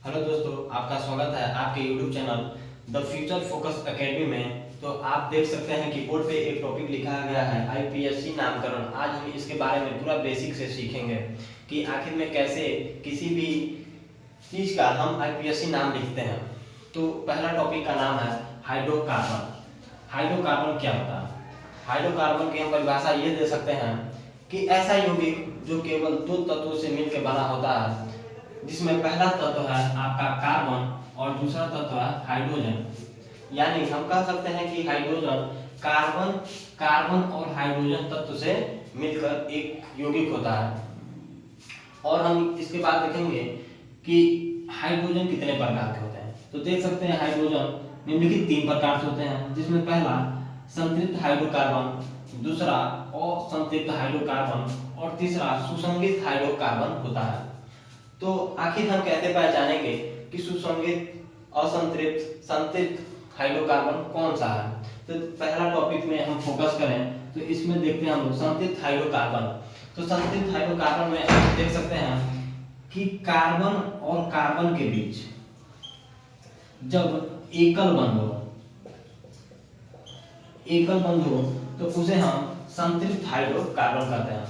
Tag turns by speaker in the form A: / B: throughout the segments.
A: Hello दोस्तों, आपका स्वागत है आपके YouTube channel the future focus academy में। तो आप देख सकते हैं कि बोर्ड पे एक टॉपिक लिखा गया है आईपीएससी नामकरण। आज हम इसके बारे में पूरा बेसिक से सीखेंगे कि आखिर में कैसे किसी भी चीज़ का हम आईपीएससी नाम लिखते हैं। तो पहला टॉपिक का नाम है हाइड्रोकार्बन। हाइड्रोकार्बन क्या होता है? हाइड्रोकार्बन की हम परिभाषा ये दे सकते हैं कि ऐसा यौगिक जो केवल दो तत्वों से मिलकर बना होता है, जिसमें पहला तत्व है आपका कार्बन और दूसरा तत्व है हाइड्रोजन। यानी हम कह सकते हैं कि हाइड्रोजन कार्बन कार्बन और हाइड्रोजन तत्व से मिलकर एक यौगिक होता है। और हम इसके बाद देखेंगे कि हाइड्रोजन कितने प्रकार के होते हैं। तो देख सकते हैं हाइड्रोजन निम्नलिखित तीन प्रकार से होते हैं, जिसमें पहला संतृप्त हाइड्रोकार्बन, दूसरा असंतृप्त हाइड्रोकार्बन और तीसरा सुसंगत हाइड्रोकार्बन होता है। तो आखिर हम कैसे पहचानेंगे कि सुसंगत, असंतृप्त, संतृप्त हाइड्रोकार्बन कौन सा है? तो पहला टॉपिक में हम फोकस करें तो इसमें देखते हैं हम लोग संतृप्त हाइड्रोकार्बन। तो संतृप्त हाइड्रोकार्बन में आप देख सकते हैं कि कार्बन और कार्बन के बीच जब एकल बंध हो तो उसे हम संतृप्त हाइड्रोकार्बन कहते हैं।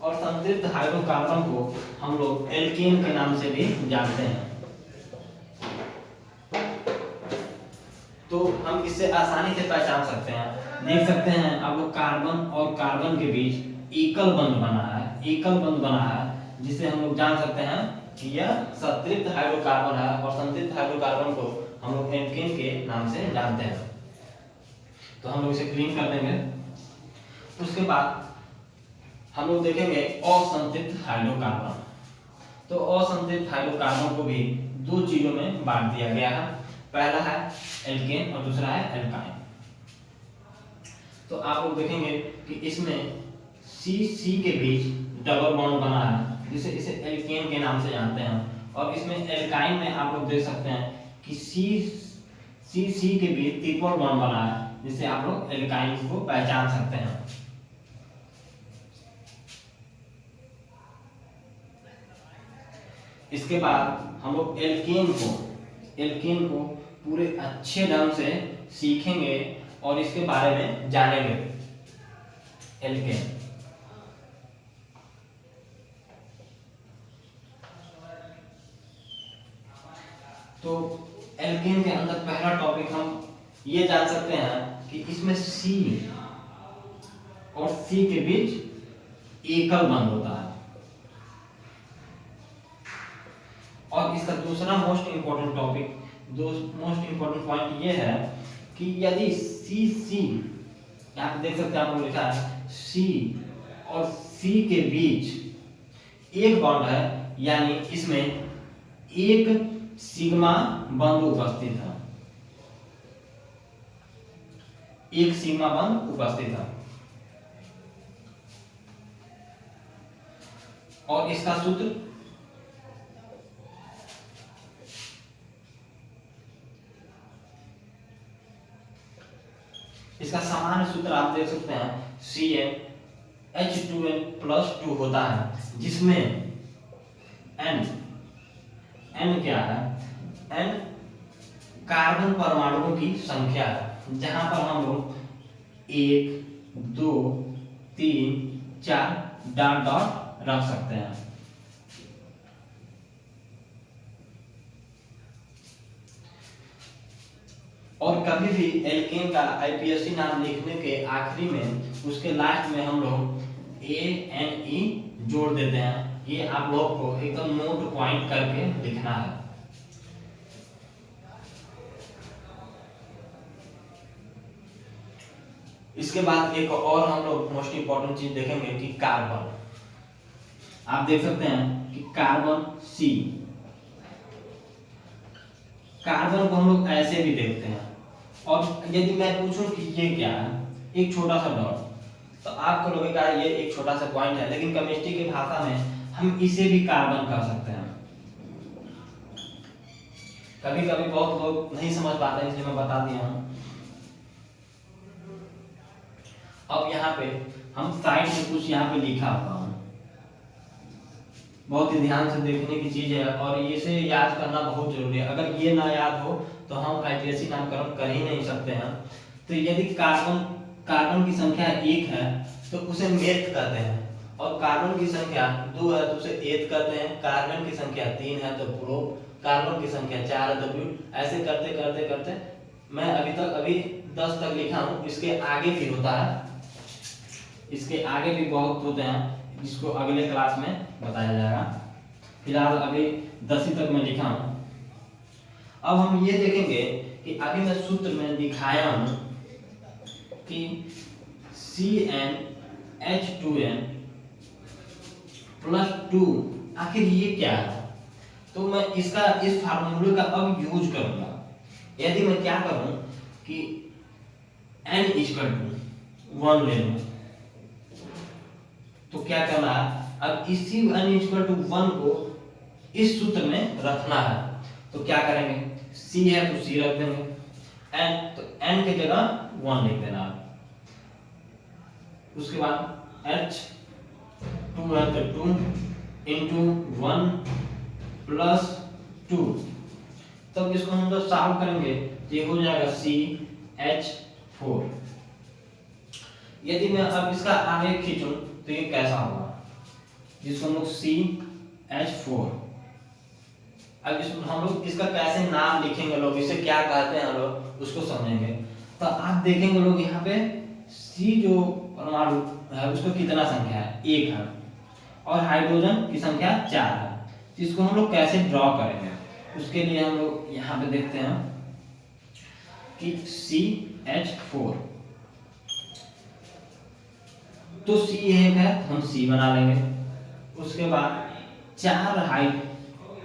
A: और संतृप्त हाइड्रोकार्बन को हम लोग एल्केन के नाम से भी जानते हैं। तो हम इससे आसानी से पहचान सकते हैं। देख सकते हैं आप लोग कार्बन और कार्बन के बीच एकल बंध बना है, जिसे हम लोग जान सकते हैं कि यह संतृप्त हाइड्रोकार्बन है। और संतृप्त हाइड्रोकार्बन को हम लोग एल्केन के नाम से जानते हैं। तो हम लोग इसे क्लीन कर देंगे। उसके बाद हम लोग देखेंगे असंतृप्त हाइड्रोकार्बन। तो असंतृप्त हाइड्रोकार्बन को भी दो चीजों में बांट दिया गया है। पहला है एल्केन और दूसरा है एल्काइन। तो आप लोग देखेंगे कि इसमें सी के बीच डबल बॉन्ड बना है, जिसे इसे एल्केन के नाम से जानते हैं। और इसमें एल्काइन में आप लोग देख सकते हैं कि सी के बीच ट्रिपल बॉन्ड बना है, जिससे आप लोग एल्काइन को पहचान सकते हैं। इसके बाद हम लोग एल्केन को पूरे अच्छे ढंग से सीखेंगे और इसके बारे में जानेंगे। एल्केन, तो एल्केन के अंदर पहला टॉपिक हम ये जान सकते हैं कि इसमें सी और सी के बीच एकल बंध होता है। और इसका दूसरा मोस्ट इंपॉर्टेंट पॉइंट ये है कि यदि सी यहाँ पे देख सकते हैं, आप लोग लिखा है सी और सी के बीच एक बॉन्ड है, यानी इसमें एक सिग्मा बंध उपस्थित है। एक सिग्मा बंध उपस्थित है। और इसका सूत्र इसका सामान्य सूत्र आप देख सकते हैं CnH2n+2 होता है, जिसमें n क्या है? n कार्बन परमाणुओं की संख्या है, जहां पर हम लोग 1 2 3 4 डॉट डॉट रख सकते हैं। और कभी भी एल्केन का आईपीएससी नाम लिखने के आखिरी में उसके लास्ट में हम लोग ANE जोड़ देते हैं। ये आप लोग को एकदम नोट पॉइंट करके लिखना है। इसके बाद एक और हम लोग मोस्ट इंपॉर्टेंट चीज देखेंगे कि कार्बन। आप देख सकते हैं कि कार्बन सी, कार्बन को हम लोग ऐसे भी देखते हैं। और यदि मैं पूछूं कि ये क्या है, एक छोटा सा डॉट, तो आपको लगेगा ये एक छोटा सा पॉइंट है, लेकिन केमिस्ट्री की भाषा में हम इसे भी कार्बन कह सकते हैं। कभी कभी बहुत लोग नहीं समझ पाते हैं, इसलिए मैं बता दिया हूं। अब यहाँ पे हम साइड में कुछ यहाँ पे लिखा हुआ हूं। बहुत ही ध्यान से देखने की चीज है और इसे याद करना बहुत जरूरी है। अगर ये ना याद हो तो हम आईपीएससी नामकरण कर ही नहीं सकते हैं। तो यदि कार्बन की संख्या 1 है तो उसे मेथ कहते हैं, और कार्बन की संख्या 2 है तो उसे एथ कहते हैं, कार्बन की संख्या 3 है तो प्रोप, कार्बन की संख्या 4 है तो ब्यूट। ऐसे करते करते करते मैं अभी 10 तक लिखा हूँ। इसके आगे भी होता है, इसके आगे भी बहुत होते हैं जिसको अगले क्लास में बताया जाएगा। फिलहाल अभी 10 तक मैं लिखा हूँ। अब हम ये देखेंगे कि अभी मैं सूत्र में दिखाया हूँ कि CnH2n प्लस 2, आखिर ये क्या है। तो मैं इस फार्मूले का अब यूज करूंगा। यदि मैं क्या करूं कि n = 1 ले लूं तो क्या करना है, अब इसी n = 1 को इस सूत्र में रखना है। तो क्या करेंगे, c है तो c रख देंगे, n तो n की जगह 1 लिख देना। उसके बाद H2 है तो 2 × 1 + 2। तब इसको हम लोग सॉल्व करेंगे तो ये हो जाएगा CH4। यदि मैं अब इसका आगे खींचूं तो ये कैसा होगा, जिसको हम लोग CH4। अब इसमें हम लोग इसका कैसे नाम लिखेंगे, लोग इसे क्या कहते हैं हम लोग उसको समझेंगे। तो आप देखेंगे लोग यहाँ पे C जो परमाणु है उसको कितना संख्या है, 1 है, और हाइड्रोजन की संख्या 4 है। इसको हम लोग कैसे ड्रॉ करेंगे, उसके लिए हम लोग यहाँ पे देखते हैं कि CH4 तो C 1 है हम C बना लेंगे। उसके बाद 4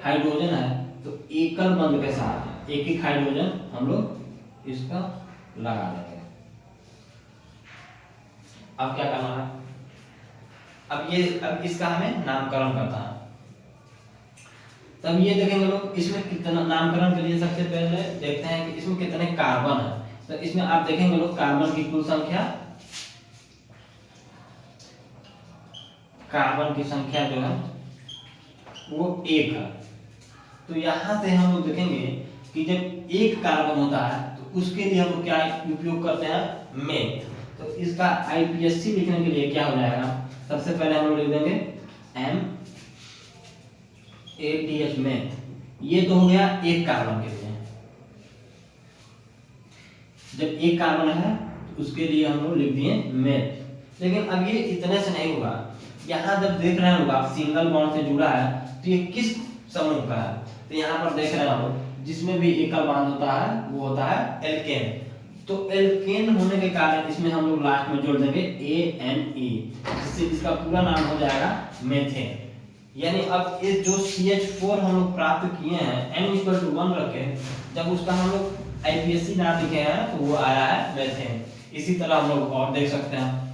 A: हाइड्रोजन है तो एकल बंध के साथ एक एक हाइड्रोजन हम लोग इसका लगा लेंगे। अब क्या करना है, अब इसका हमें नामकरण करना है। तब ये देखेंगे लोग इसमें कितना नामकरण के लिए सबसे पहले देखते हैं कि इसमें कितने कार्बन है। तो इसमें आप देखेंगे लोग कार्बन की कुल संख्या, कार्बन की संख्या जो है वो 1 है। तो यहाँ से हम लोग देखेंगे कि जब 1 कार्बन होता है तो उसके लिए हम लोग क्या उपयोग करते हैं, मेथ। तो इसका आईपीएससी लिखने के लिए क्या हो जाएगा, सबसे पहले हम लोग लिख देंगे MATH मेथ। ये तो हो गया 1 कार्बन के लिए। जब 1 कार्बन है तो उसके लिए हम लोग लिख दिए मेथ। लेकिन अब ये इतने से नहीं हुआ, यहाँ जब देख रहे हैं आप सिंगल बॉन्ड से जुड़ा है तो ये किस समूह का है। तो यहाँ पर देख रहे हैं हम जिसमें भी एकल बॉन्ड होता है वो होता है एल्केन। तो एल्केन होने के कारण इसमें हम लोग लास्ट में जोड़ देंगे ANE, जिससे इसका पूरा नाम हो जाएगा मेथेन। यानी अब ये जो CH4 हम लोग प्राप्त किए हैं n = 1 रखे, जब उसका हम लोग आईपीएससी नाम लिखे हैं तो वो आया है मेथेन। इसी तरह हम लोग और देख सकते हैं।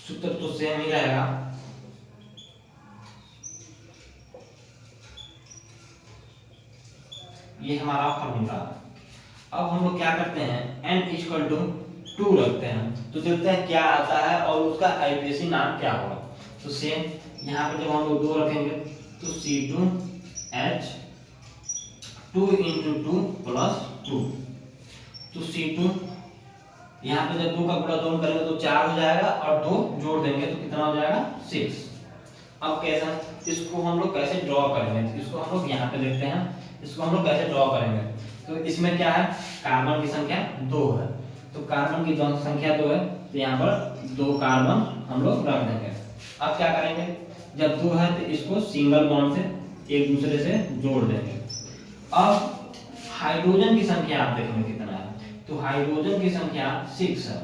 A: सूत्र तो सेम ही रहेगा। ये हमारा फॉर्मूला। अब हम लोग क्या करते हैं, n = 2 रखते हैं तो देखते हैं क्या आता है और उसका आईपीएससी नाम क्या होगा। तो सेम यहाँ पे जब हम लोग 2 रखेंगे तो C2H 2 × 2 + 2। तो C2 यहाँ पे जब 2 का पूरा 2 करेंगे तो 4 हो जाएगा और 2 जोड़ देंगे तो कितना हो जाएगा, 6। अब कैसा, इसको हम लोग कैसे ड्रॉ करेंगे, इसको हम लोग यहाँ पे देखते हैं। इसको हम लोग कैसे ड्रॉ करेंगे, तो इसमें क्या है, कार्बन की संख्या 2 है। तो कार्बन की संख्या 2 है तो यहाँ पर 2 कार्बन हम लोग रख देंगे। अब क्या करेंगे, जब 2 है तो इसको सिंगल बॉन्ड से एक दूसरे से जोड़ देंगे। अब हाइड्रोजन की संख्या आप देखेंगे कितना है, तो हाइड्रोजन की संख्या 6 है।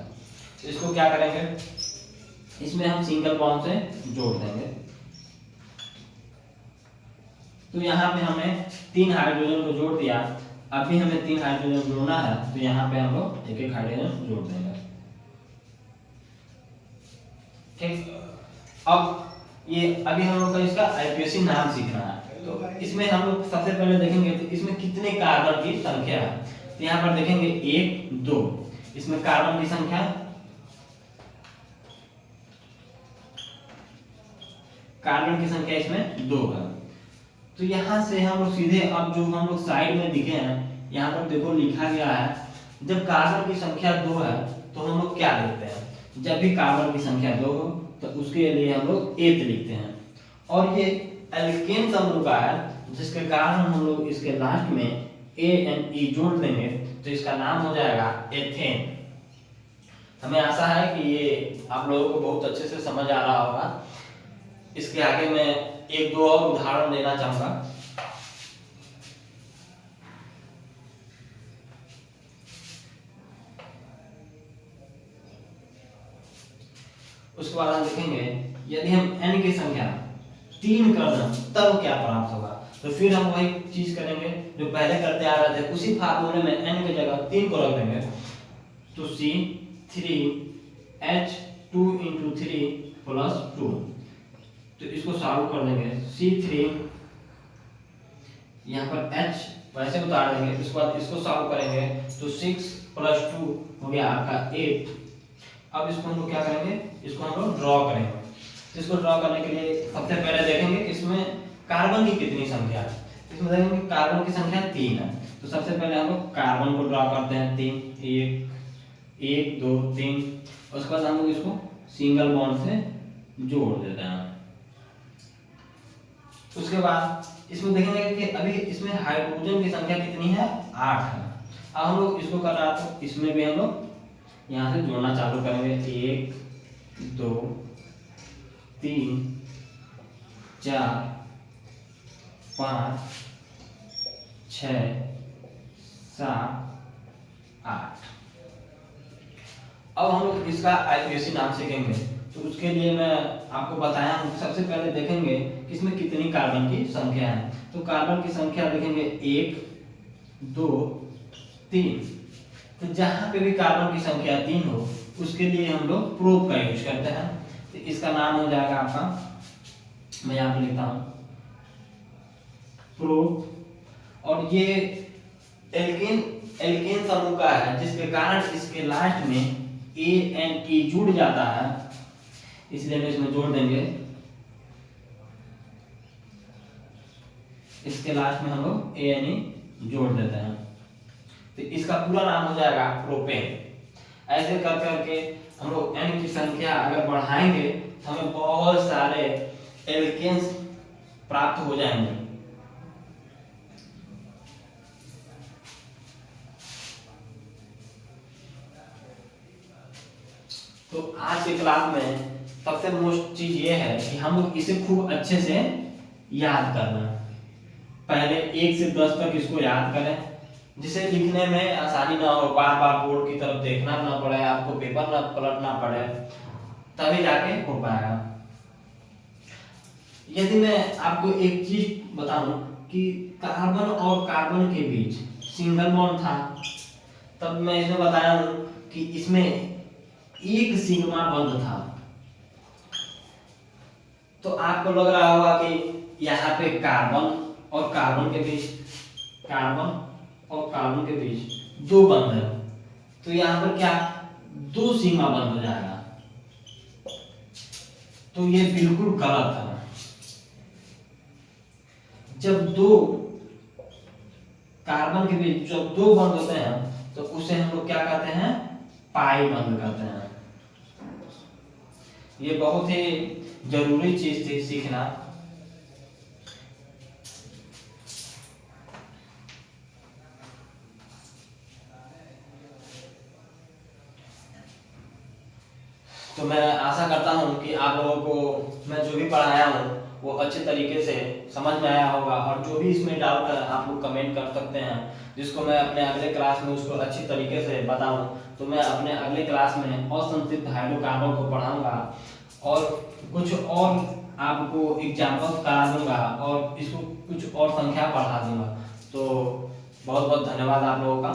A: तो इसको क्या करेंगे, इसमें हम सिंगल बॉन्ड से जोड़ देंगे। तो यहाँ पे हमें 3 हाइड्रोजन को जोड़ दिया। अभी हमें 3 हाइड्रोजन जोड़ना है तो यहाँ पे हम लोग एक एक हाइड्रोजन जोड़ देंगे। ठीक, अब ये अभी हम लोग का इसका आईपीएससी नाम सीखना है। तो इसमें हम लोग सबसे पहले देखेंगे तो इसमें कितने कार्बन की संख्या है। तो यहाँ पर देखेंगे 1 2, इसमें कार्बन की संख्या इसमें 2 है। तो यहाँ से हम लोग सीधे अब जो हम लोग साइड में लिखे हैं, यहाँ पर देखो लिखा गया है जब कार्बन की संख्या 2 है तो हम लोग क्या लिखते हैं, जब भी कार्बन की संख्या 2 हो तो उसके लिए हम लोग एथ लिखते हैं। और ये एल्केन समूह का है जिसके कारण हम लोग इसके लास्ट में ANE जोड़ देंगे तो इसका नाम हो जाएगा एथेन। हमें आशा है कि ये आप लोगों को बहुत अच्छे से समझ आ रहा होगा। इसके आगे मैं एक दो और उदाहरण देना चाहूंगा। उसके बाद हम देखेंगे यदि हम n की संख्या 3 कर दें तब क्या प्राप्त होगा। तो फिर हम वही चीज करेंगे जो पहले करते आ रहे थे, उसी फार्मूले में n की जगह 3 को रख देंगे तो C3H2 × 3 + 2। तो इसको सॉल्व कर देंगे, C3 यहाँ पर H वैसे उतार देंगे, उसके बाद इसको सॉल्व करेंगे तो 6 + 2 हो गया आपका 8। अब इसको हम लोग क्या करेंगे, इसको हम लोग ड्रॉ करेंगे। तो इसको ड्रॉ करने के लिए सबसे पहले देखेंगे कि इसमें कार्बन की कितनी संख्या है। इसमें देखेंगे कार्बन की संख्या 3 है। तो सबसे पहले हम लोग कार्बन को ड्रॉ करते हैं 3, 1 2 3। उसके बाद हम लोग इसको सिंगल बॉन्ड से जोड़ देते हैं। उसके बाद इसमें देखेंगे कि अभी इसमें हाइड्रोजन की संख्या कितनी है, 8 है। अब हम लोग इसको कर रहा तो इसमें भी हम लोग यहाँ से जोड़ना चालू करेंगे, 1 2 3 4 5 6 7 8। अब हम लोग इसका IUPAC नाम सीखेंगे। तो उसके लिए मैं आपको बताया हूँ, सबसे पहले देखेंगे कि इसमें कितनी कार्बन की संख्या है। तो कार्बन की संख्या देखेंगे 1 2 3। तो जहां पे भी कार्बन की संख्या 3 हो उसके लिए हम लोग प्रोब का यूज करते हैं। तो इसका नाम हो जाएगा आपका, मैं यहाँ पे लिखता हूँ प्रोब। और ये एल्केन समूह का है जिसके कारण इसके लास्ट में ANE जुड़ जाता है, इसलिए हम इसमें जोड़ देंगे। इसके लास्ट में हम लोग ANE जोड़ देते हैं तो इसका पूरा नाम हो जाएगा प्रोपेन। ऐसे कर करके हम लोग n की संख्या अगर बढ़ाएंगे तो हमें बहुत सारे एल्केन्स प्राप्त हो जाएंगे। तो आज के क्लास में सबसे मोस्ट चीज ये है कि हम लोग इसे खूब अच्छे से याद करना। पहले 1 से 10 तक इसको याद करें जिसे लिखने में आसानी ना हो, बार बार बोर्ड की तरफ देखना ना पड़े, आपको पेपर ना पलटना पड़े, तभी जाके हो पाएगा। यदि मैं आपको एक चीज बताऊं कि कार्बन और कार्बन के बीच सिंगल बॉन्ड था, तब मैं इसमें बताया हूं कि इसमें एक सिग्मा बंध था। तो आपको लग रहा होगा कि यहाँ पे कार्बन और कार्बन के बीच 2 बंध है, तो यहाँ पर क्या 2 सिग्मा बंध हो जाएगा। तो ये बिल्कुल गलत है। जब 2 कार्बन के बीच जब 2 बंध होते हैं तो उसे हम लोग क्या कहते हैं, पाई बंध कहते हैं। ये बहुत ही जरूरी चीज थी सीखना। तो मैं आशा करता हूं कि आप लोगों को मैं जो भी पढ़ाया हूं वो अच्छे तरीके से समझ में आया होगा। और जो भी इसमें डाउट है आप लोग कमेंट कर सकते हैं, जिसको मैं अपने अगले क्लास में उसको अच्छी तरीके से बताऊं। तो मैं अपने अगले क्लास में असंतृप्त हाइड्रोकार्बन को पढ़ाऊंगा और कुछ और आपको एग्जाम्पल्स करा दूंगा और इसको कुछ और संख्या बढ़ा दूंगा। तो बहुत बहुत धन्यवाद आप लोगों का।